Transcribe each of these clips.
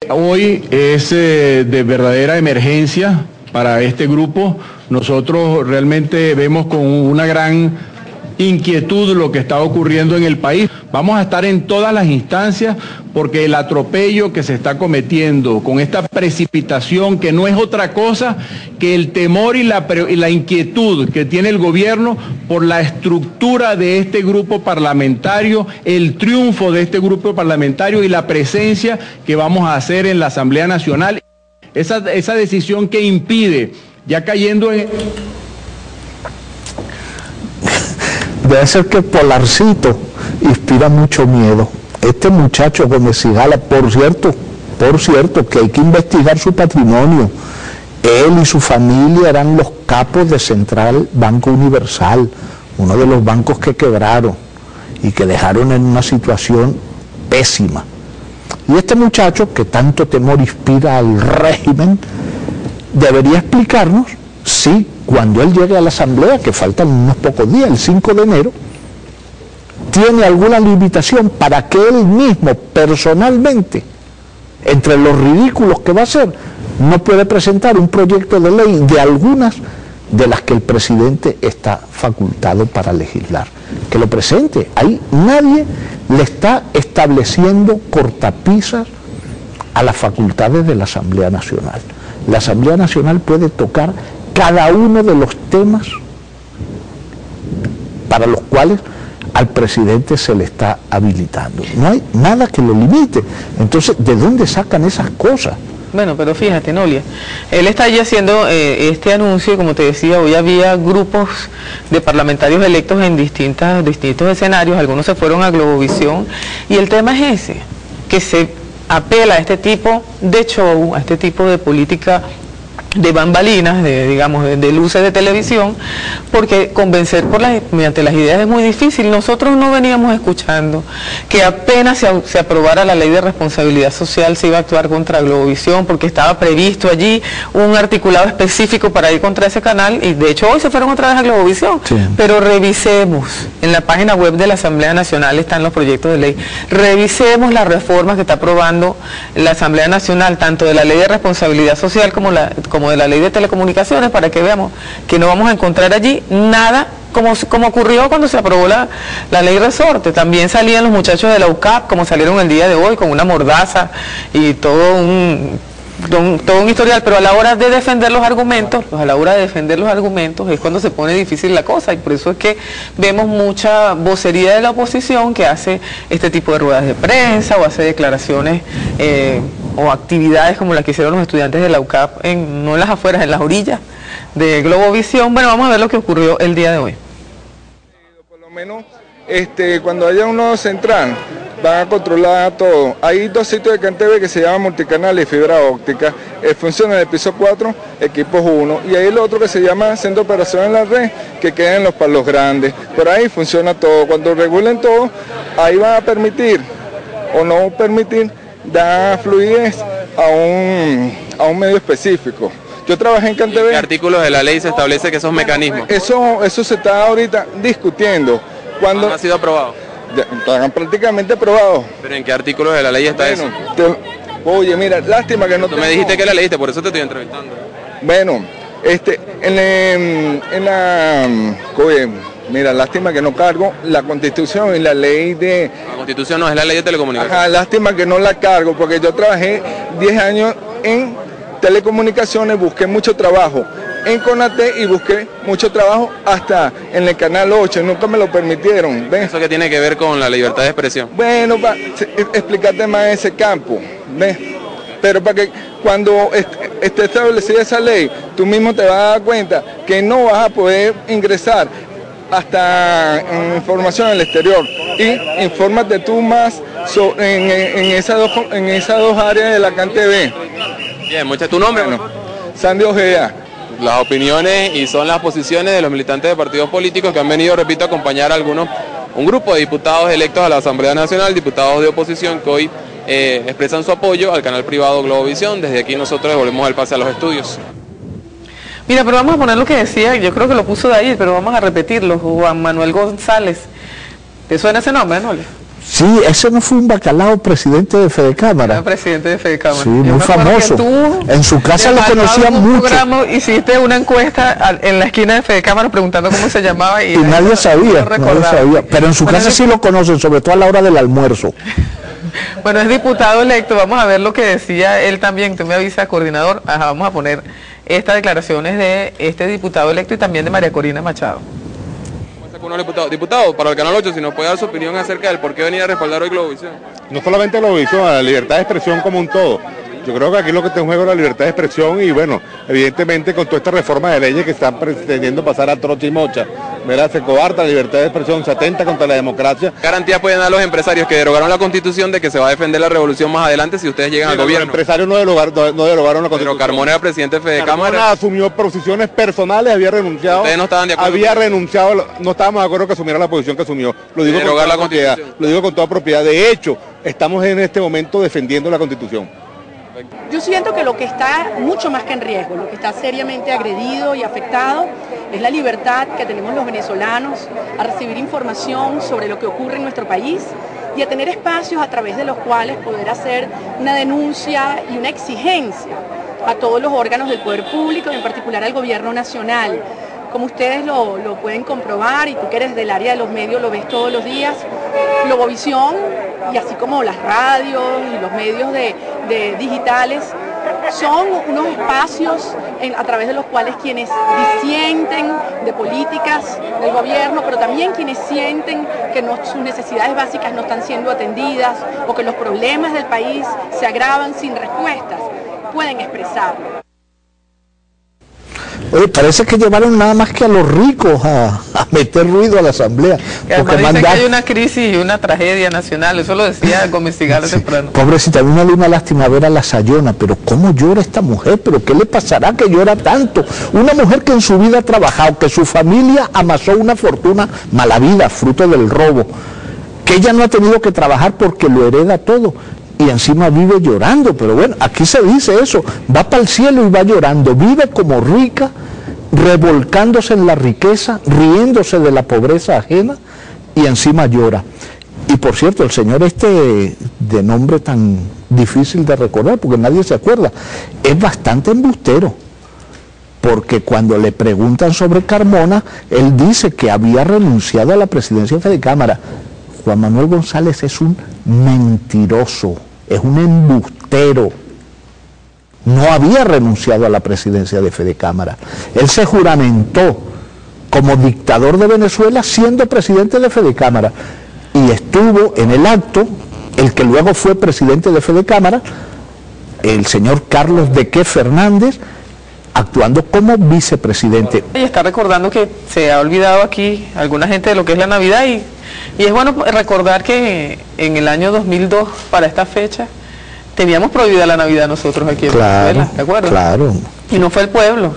Hoy es de verdadera emergencia para este grupo. Nosotros realmente vemos con una gran inquietud lo que está ocurriendo en el país. Vamos a estar en todas las instancias porque el atropello que se está cometiendo con esta precipitación, que no es otra cosa que el temor y la inquietud que tiene el gobierno por la estructura de este grupo parlamentario, el triunfo de este grupo parlamentario y la presencia que vamos a hacer en la Asamblea Nacional. Esa decisión que impide, ya cayendo en... Debe ser que Polarcito inspira mucho miedo. Este muchacho Gómez Sigala, por cierto, que hay que investigar su patrimonio. Él y su familia eran los capos de Central Banco Universal, uno de los bancos que quebraron y que dejaron en una situación pésima. Y este muchacho, que tanto temor inspira al régimen, debería explicarnos si cuando él llegue a la Asamblea, que faltan unos pocos días, el 5 de enero, tiene alguna limitación para que él mismo, personalmente, entre los ridículos que va a hacer, no puede presentar un proyecto de ley de algunas de las que el presidente está facultado para legislar. Que lo presente. Ahí nadie le está estableciendo cortapisas a las facultades de la Asamblea Nacional. La Asamblea Nacional puede tocar cada uno de los temas para los cuales al presidente se le está habilitando. No hay nada que lo limite. Entonces, ¿de dónde sacan esas cosas? Bueno, pero fíjate, Nolia, él está ya haciendo este anuncio y como te decía, hoy había grupos de parlamentarios electos en distintos escenarios, algunos se fueron a Globovisión, y el tema es ese, que se apela a este tipo de show, a este tipo de política de bambalinas, de luces de televisión, porque convencer mediante las ideas es muy difícil. Nosotros no veníamos escuchando que apenas se aprobara la ley de responsabilidad social se iba a actuar contra Globovisión, porque estaba previsto allí un articulado específico para ir contra ese canal, y de hecho hoy se fueron otra vez a Globovisión. Sí. Pero revisemos, en la página web de la Asamblea Nacional están los proyectos de ley, revisemos las reformas que está aprobando la Asamblea Nacional, tanto de la ley de responsabilidad social como de la ley de telecomunicaciones, para que veamos que no vamos a encontrar allí nada como ocurrió cuando se aprobó la ley resorte. También salían los muchachos de la UCAP, como salieron el día de hoy, con una mordaza y todo un historial, pero a la hora de defender los argumentos, es cuando se pone difícil la cosa, y por eso es que vemos mucha vocería de la oposición que hace este tipo de ruedas de prensa o hace declaraciones o actividades como las que hicieron los estudiantes de la UCAP, no en las afueras, en las orillas de Globovisión. Bueno, vamos a ver lo que ocurrió el día de hoy. Por lo menos cuando haya un nodo central van a controlar todo. Hay dos sitios de CanTV que se llaman multicanal y fibra óptica, funciona en el piso 4, equipos 1, y hay el otro que se llama centro de operación en la red, que queda en los palos grandes. Por ahí funciona todo. Cuando regulen todo, ahí van a permitir o no permitir dar fluidez a un medio específico. Yo trabajé en CanTV. ¿En qué artículos de la ley se establece que esos mecanismos? Eso se está ahorita discutiendo. ¿Cuándo ha sido aprobado? Están prácticamente aprobados. ¿Pero en qué artículos de la ley está eso? Oye, mira, lástima que no... Tú me dijiste que la leíste, por eso te estoy entrevistando. Bueno, oye, mira, lástima que no cargo la Constitución y la ley de... La Constitución no es la ley de telecomunicaciones. Ajá, lástima que no la cargo, porque yo trabajé 10 años en telecomunicaciones, busqué mucho trabajo en CONATE y busqué mucho trabajo hasta en el Canal 8, nunca me lo permitieron. ¿Ves? ¿Eso qué tiene que ver con la libertad de expresión? Bueno, explicarte más ese campo, ¿ves? Pero para que cuando esté establecida esa ley, tú mismo te vas a dar cuenta que no vas a poder ingresar hasta información en el exterior, y infórmate tú más en esas dos áreas de la CanTV. Bien, ¿tu nombre? Bueno, Sandy Ojeda. Las opiniones y son las posiciones de los militantes de partidos políticos que han venido, repito, a acompañar a un grupo de diputados electos a la Asamblea Nacional, diputados de oposición que hoy expresan su apoyo al canal privado Globovisión. Desde aquí nosotros devolvemos el pase a los estudios. Mira, pero vamos a poner lo que decía, yo creo que lo puso de ahí, pero vamos a repetirlo. Juan Manuel González. ¿Te suena ese nombre, no? Sí, ese no fue un bacalao presidente de Fedecámara. Era presidente de Fedecámara. Sí, muy famoso. En su casa lo conocían mucho. Programa, hiciste una encuesta en la esquina de Fedecámara preguntando cómo se llamaba y nadie sabía, pero en su casa sí lo conocen, sobre todo a la hora del almuerzo. Bueno, es diputado electo, vamos a ver lo que decía él también, tú me avisas, coordinador, vamos a poner estas declaraciones de este diputado electo y también de María Corina Machado. Diputado, para el Canal 8, si nos puede dar su opinión acerca del por qué venir a respaldar hoy Globovisión. No solamente Globovisión, a la libertad de expresión como un todo. Yo creo que aquí lo que está en juego es la libertad de expresión y bueno, evidentemente con toda esta reforma de leyes que están pretendiendo pasar a trocha y mocha, ¿verdad? Se coarta la libertad de expresión, se atenta contra la democracia. ¿Qué garantías pueden dar los empresarios que derogaron la Constitución de que se va a defender la revolución más adelante si ustedes llegan al gobierno? Los empresarios no derogaron la Constitución. Pero Carmona era presidente de Fedecámara. Carmona asumió posiciones personales, había renunciado. ¿Ustedes no estaban de acuerdo? Había renunciado, no estábamos de acuerdo que asumiera la posición que asumió. Lo digo con toda propiedad. Lo digo con toda propiedad. De hecho, estamos en este momento defendiendo la Constitución. Yo siento que lo que está mucho más que en riesgo, lo que está seriamente agredido y afectado es la libertad que tenemos los venezolanos a recibir información sobre lo que ocurre en nuestro país y a tener espacios a través de los cuales poder hacer una denuncia y una exigencia a todos los órganos del poder público y en particular al gobierno nacional. Como ustedes lo pueden comprobar y tú que eres del área de los medios lo ves todos los días, Globovisión y así como las radios y los medios de digitales son unos espacios a través de los cuales quienes disienten de políticas del gobierno, pero también quienes sienten que sus necesidades básicas no están siendo atendidas o que los problemas del país se agravan sin respuestas, pueden expresarlo. Oye, parece que llevaron nada más que a los ricos a meter ruido a la asamblea. Porque dicen que hay una crisis y una tragedia nacional, eso lo decía Gómez Sigala temprano. Pobrecita, a mí me dio una lástima ver a la Sayona, pero ¿cómo llora esta mujer? ¿Pero qué le pasará que llora tanto? Una mujer que en su vida ha trabajado, que su familia amasó una fortuna mala vida, fruto del robo, que ella no ha tenido que trabajar porque lo hereda todo. Y encima vive llorando, pero bueno, aquí se dice eso, va para el cielo y va llorando, vive como rica, revolcándose en la riqueza, riéndose de la pobreza ajena y encima llora. Y por cierto, el señor de nombre tan difícil de recordar, porque nadie se acuerda, es bastante embustero, porque cuando le preguntan sobre Carmona, él dice que había renunciado a la presidencia de Fedecámara. Juan Manuel González es un mentiroso, es un embustero. No había renunciado a la presidencia de Fedecámara. Él se juramentó como dictador de Venezuela siendo presidente de Fedecámara y estuvo en el acto el que luego fue presidente de Fedecámara, el señor Carlos Deque Fernández, actuando como vicepresidente. Y está recordando que se ha olvidado aquí alguna gente de lo que es la Navidad y es bueno recordar que en el año 2002, para esta fecha, teníamos prohibida la Navidad nosotros aquí en Venezuela, ¿de acuerdo? Claro. Y no fue el pueblo.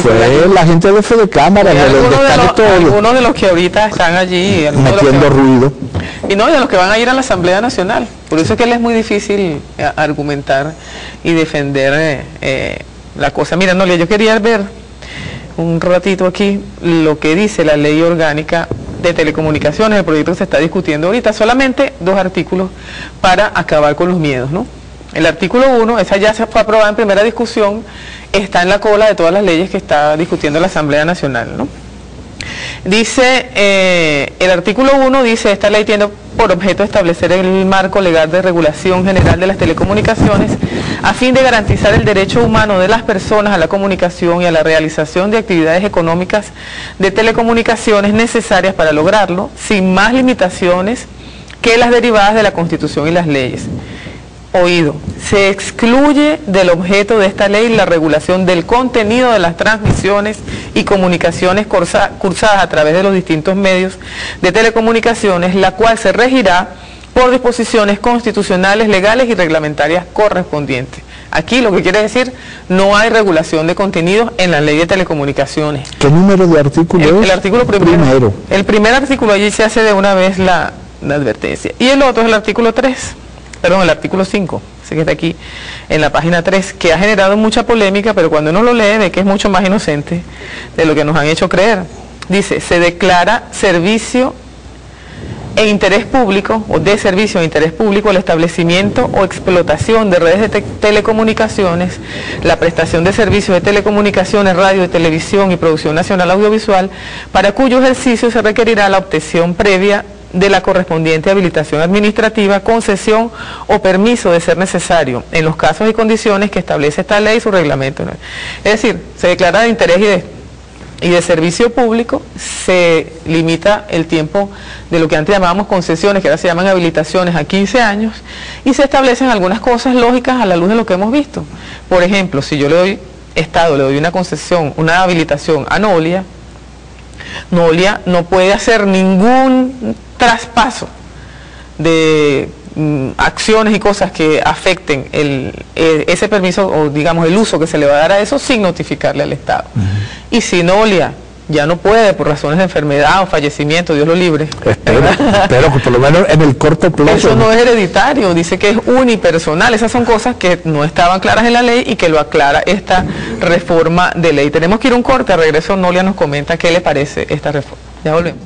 Fue la gente de Fedecámara, algunos de los que ahorita están allí metiendo ruido. Y no, y de los que van a ir a la Asamblea Nacional. Por eso es que les es muy difícil argumentar y defender la cosa. Mira, Nolia, yo quería ver un ratito aquí lo que dice la ley orgánica de telecomunicaciones, el proyecto que se está discutiendo ahorita, solamente 2 artículos para acabar con los miedos, ¿no? El artículo 1, esa ya se fue aprobada en primera discusión, está en la cola de todas las leyes que está discutiendo la Asamblea Nacional, ¿no? Dice, el artículo 1 dice, esta ley tiene por objeto establecer el marco legal de regulación general de las telecomunicaciones a fin de garantizar el derecho humano de las personas a la comunicación y a la realización de actividades económicas de telecomunicaciones necesarias para lograrlo, sin más limitaciones que las derivadas de la Constitución y las leyes. Oído, se excluye del objeto de esta ley la regulación del contenido de las transmisiones y comunicaciones cursadas a través de los distintos medios de telecomunicaciones, la cual se regirá por disposiciones constitucionales, legales y reglamentarias correspondientes. Aquí lo que quiere decir, no hay regulación de contenidos en la ley de telecomunicaciones. ¿Qué número de artículo es? El artículo primero. El primer artículo, allí se hace de una vez la advertencia. Y el otro es el artículo 3. Perdón, el artículo 5, ese que está aquí en la página 3, que ha generado mucha polémica, pero cuando uno lo lee ve que es mucho más inocente de lo que nos han hecho creer. Dice, se declara servicio e interés público o de servicio de interés público el establecimiento o explotación de redes de telecomunicaciones, la prestación de servicios de telecomunicaciones, radio y televisión y producción nacional audiovisual, para cuyo ejercicio se requerirá la obtención previa de la correspondiente habilitación administrativa, concesión o permiso de ser necesario, en los casos y condiciones que establece esta ley y su reglamento. Es decir, se declara de interés y de servicio público, se limita el tiempo de lo que antes llamábamos concesiones, que ahora se llaman habilitaciones, a 15 años, y se establecen algunas cosas lógicas a la luz de lo que hemos visto. Por ejemplo, si yo le doy una concesión, una habilitación a Nolia, Nolia no puede hacer ningún traspaso de acciones y cosas que afecten ese permiso o digamos el uso que se le va a dar a eso sin notificarle al Estado. Y si Nolia ya no puede por razones de enfermedad o fallecimiento, Dios lo libre. Espero que por lo menos en el corto plazo. Eso no es hereditario, dice que es unipersonal. Esas son cosas que no estaban claras en la ley y que lo aclara esta reforma de ley. Tenemos que ir a un corte, a regreso Nolia nos comenta qué le parece esta reforma. Ya volvemos.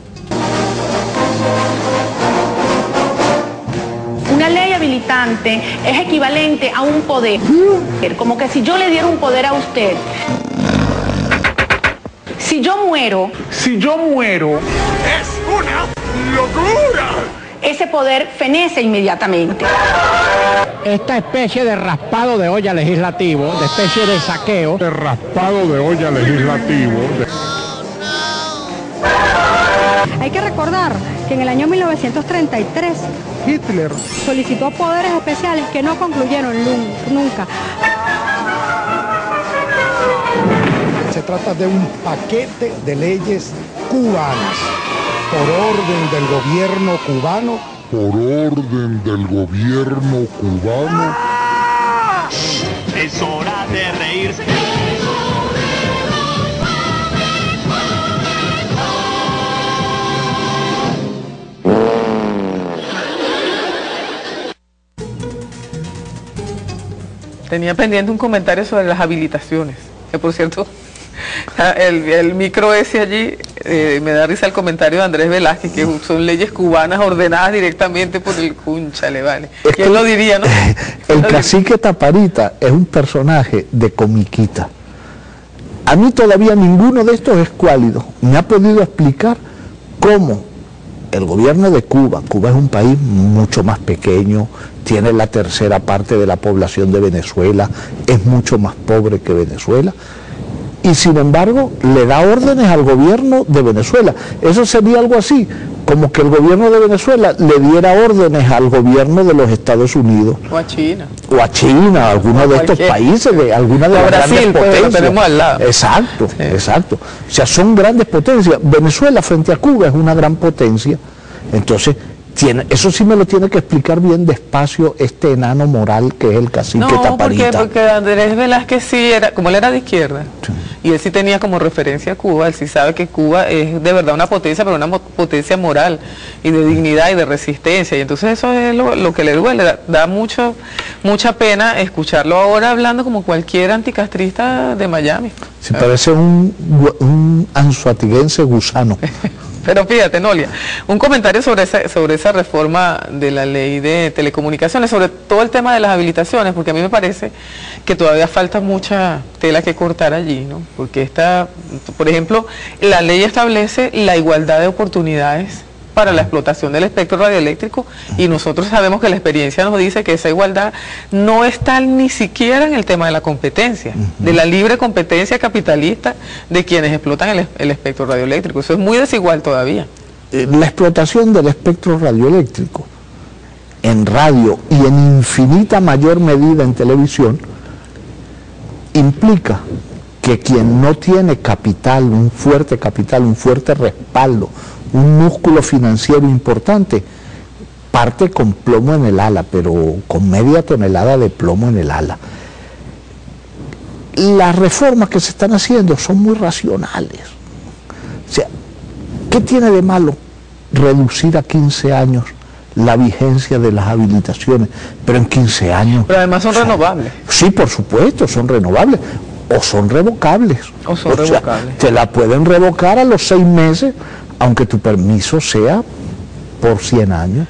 Una ley habilitante es equivalente a un poder, como que si yo le diera un poder a usted. Si yo muero, es una locura. Ese poder fenece inmediatamente. Esta especie de raspado de olla legislativo, de especie de saqueo. De raspado de olla legislativo. Hay que recordar que en el año 1933 Hitler solicitó poderes especiales que no concluyeron nunca. Se trata de un paquete de leyes cubanas, por orden del gobierno cubano. Por orden del gobierno cubano. Es hora de reírse. Tenía pendiente un comentario sobre las habilitaciones, que por cierto, el micro ese allí, me da risa el comentario de Andrés Velázquez, que son leyes cubanas ordenadas directamente por el cúnchale, ¿vale? ¿Quién lo diría, no? El cacique Taparita es un personaje de comiquita. A mí todavía ninguno de estos escuálidos me ha podido explicar cómo el gobierno de Cuba es un país mucho más pequeño, tiene la tercera parte de la población de Venezuela, es mucho más pobre que Venezuela, y sin embargo le da órdenes al gobierno de Venezuela. Eso sería algo así, como que el gobierno de Venezuela le diera órdenes al gobierno de los Estados Unidos. O a China. O a China, a alguno de estos países, de alguna de las grandes potencias. Lo tenemos al lado. Exacto, sí. Exacto. O sea, son grandes potencias. Venezuela frente a Cuba es una gran potencia. Entonces, eso sí me lo tiene que explicar bien despacio este enano moral que es el cacique Taparita. No, porque Andrés Velázquez sí era, como él era de izquierda, sí, y él sí tenía como referencia a Cuba, él sí sabe que Cuba es de verdad una potencia, pero una potencia moral y de dignidad y de resistencia, y entonces eso es lo que le duele, da mucha pena escucharlo ahora hablando como cualquier anticastrista de Miami. Se parece un anzoatiguense gusano. Pero fíjate, Nolia, un comentario sobre esa reforma de la ley de telecomunicaciones, sobre todo el tema de las habilitaciones, porque a mí me parece que todavía falta mucha tela que cortar allí, ¿no? Porque por ejemplo, la ley establece la igualdad de oportunidades para la explotación del espectro radioeléctrico, y nosotros sabemos que la experiencia nos dice que esa igualdad no está ni siquiera en el tema de la competencia, de la libre competencia capitalista de quienes explotan el espectro radioeléctrico. Eso es muy desigual todavía. La explotación del espectro radioeléctrico en radio y en infinita mayor medida en televisión implica que quien no tiene capital, un fuerte respaldo, un músculo financiero importante, parte con plomo en el ala, pero con media tonelada de plomo en el ala. Las reformas que se están haciendo son muy racionales. O sea, ¿qué tiene de malo reducir a 15 años la vigencia de las habilitaciones? Pero en 15 años... Pero además son renovables. Sí, por supuesto, son renovables. O son revocables. O son revocables. Te la pueden revocar a los 6 meses, aunque tu permiso sea por 100 años.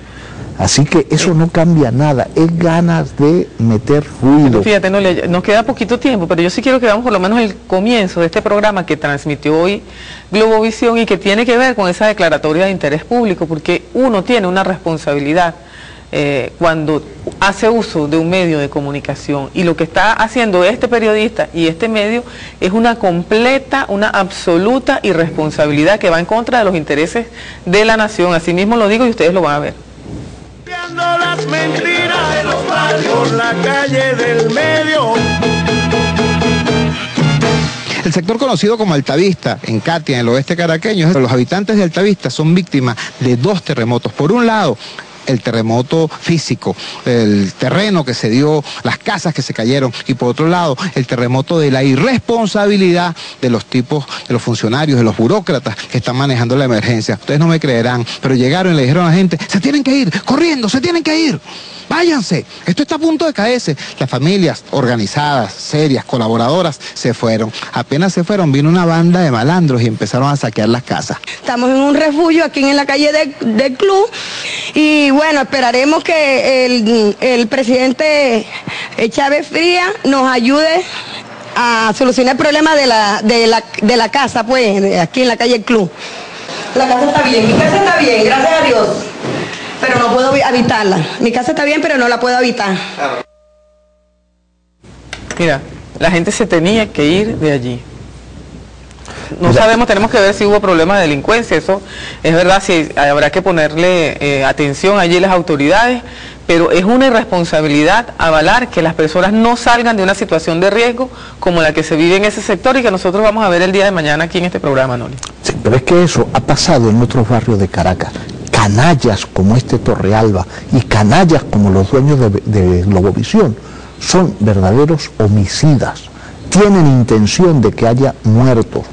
Así que eso no cambia nada, es ganas de meter ruido. Fíjate, nos queda poquito tiempo, pero yo sí quiero que veamos por lo menos el comienzo de este programa que transmitió hoy Globovisión y que tiene que ver con esa declaratoria de interés público, porque uno tiene una responsabilidad cuando hace uso de un medio de comunicación, y lo que está haciendo este periodista y este medio es una completa, una absoluta irresponsabilidad que va en contra de los intereses de la nación. Así mismo lo digo y ustedes lo van a ver. Las mentiras de los barrios, la calle del medio. El sector conocido como Altavista, en Catia, en el oeste caraqueño, los habitantes de Altavista son víctimas de 2 terremotos. Por un lado, el terremoto físico, el terreno que se dio, las casas que se cayeron, y por otro lado, el terremoto de la irresponsabilidad de los tipos, de los funcionarios, de los burócratas que están manejando la emergencia. Ustedes no me creerán, pero llegaron y le dijeron a la gente, se tienen que ir, corriendo, se tienen que ir. Váyanse, esto está a punto de caerse. Las familias organizadas, serias, colaboradoras, se fueron. Apenas se fueron, vino una banda de malandros y empezaron a saquear las casas. Estamos en un refugio aquí en la calle del club y bueno, esperaremos que el presidente Chávez Fría nos ayude a solucionar el problema de la casa, pues, aquí en la calle del club. La casa está bien, mi casa está bien, gracias a Dios. Pero no puedo habitarla. Mi casa está bien, pero no la puedo habitar. Mira, la gente se tenía que ir de allí. No sabemos, tenemos que ver si hubo problemas de delincuencia, eso es verdad, si habrá que ponerle atención allí las autoridades, pero es una irresponsabilidad avalar que las personas no salgan de una situación de riesgo como la que se vive en ese sector y que nosotros vamos a ver el día de mañana aquí en este programa, Noli. Sí, pero es que eso ha pasado en otros barrios de Caracas. Canallas como este Torrealba y canallas como los dueños de Globovisión son verdaderos homicidas, tienen intención de que haya muertos,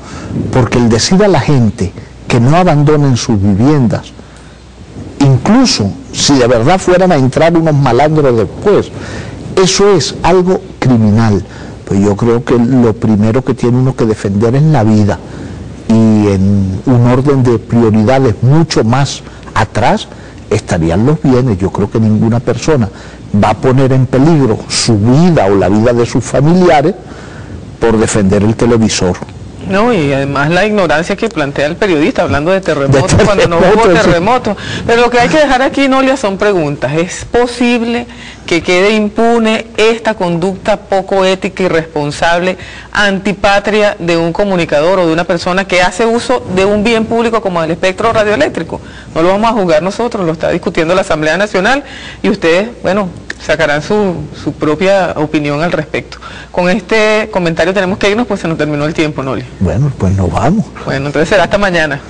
porque el decir a la gente que no abandonen sus viviendas, incluso si de verdad fueran a entrar unos malandros después, eso es algo criminal. Pues yo creo que lo primero que tiene uno que defender es la vida, y en un orden de prioridades mucho más atrás estarían los bienes. Yo creo que ninguna persona va a poner en peligro su vida o la vida de sus familiares por defender el televisor. No, y además la ignorancia que plantea el periodista hablando de terremotos cuando no hubo terremotos. Pero lo que hay que dejar aquí, Nolia, son preguntas. ¿Es posible que quede impune esta conducta poco ética, irresponsable, antipatria de un comunicador o de una persona que hace uso de un bien público como el espectro radioeléctrico? No lo vamos a juzgar nosotros, lo está discutiendo la Asamblea Nacional y ustedes, bueno, sacarán su propia opinión al respecto. Con este comentario tenemos que irnos, pues se nos terminó el tiempo, Noli. Bueno, pues nos vamos. Bueno, entonces será hasta mañana.